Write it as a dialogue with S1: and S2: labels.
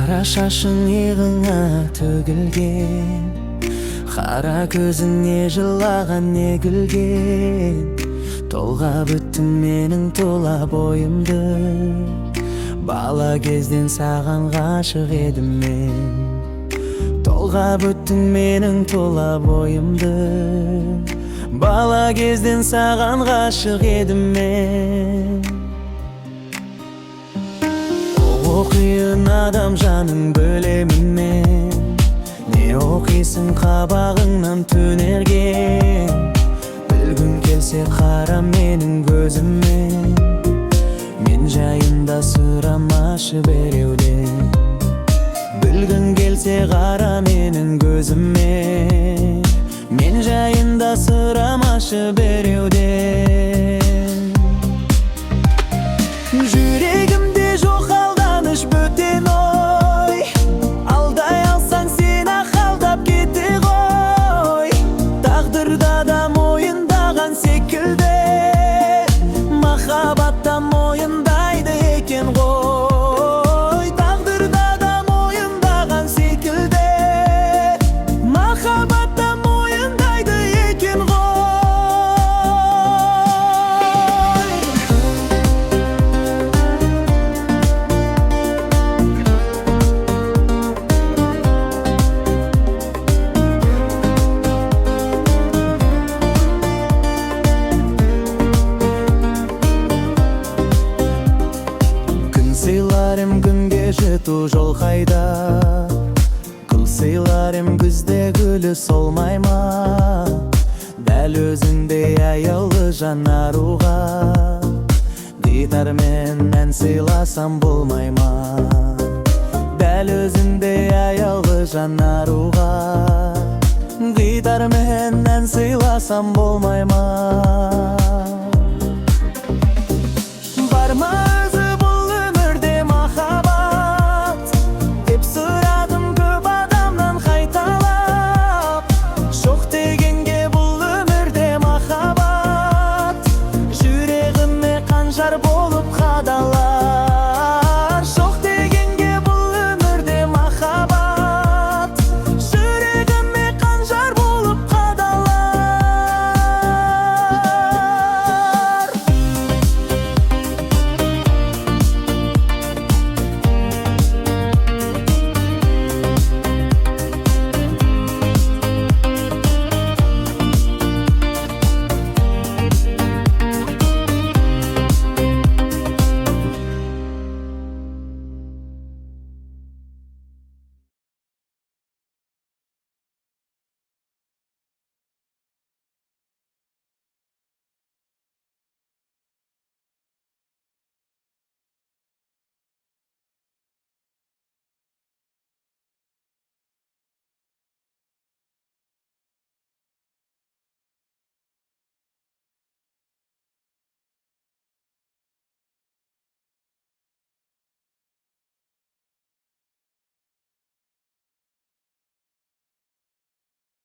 S1: Қара шашың иығыңа төгілген, қара көзіңе жылаған не күлген. Толға бүттім менің тола бойымды, бала кезден саған ғашық едім мен. Толға бүттім менің тола бойымды, бала кезден саған ғашық едім мен. Оқиын адам жаның бөлемін мен, не оқисың қабағыңнан төнерген. Білгің келсе қара менің көзіммен, мен жайында сұрамашы біреуден. Білгің келсе қара менің көзіммен, мен жайында сұрамашы біреуден. Жүрегімде жоқ алданыш бөтен ой, алдай алсаң сен ақ алдап кете ғой. Тағдырда да мойындаған секілді, махаббатта мойындайды екен ғой. Тағдырда да мойындаған секілді, махаббатта мойындайды екен ғой. Сыйларым күнге жету жол қайда, қыл сыйларым күзде гүлі солмай ма? Дәл өзіңдей аялы жанаруға, гитармен ән сыйласам болмай ма? Дәл өзіңдей аялы жанаруға, гитармен ән сыйласам болмай ма? Бар ма болып қадалып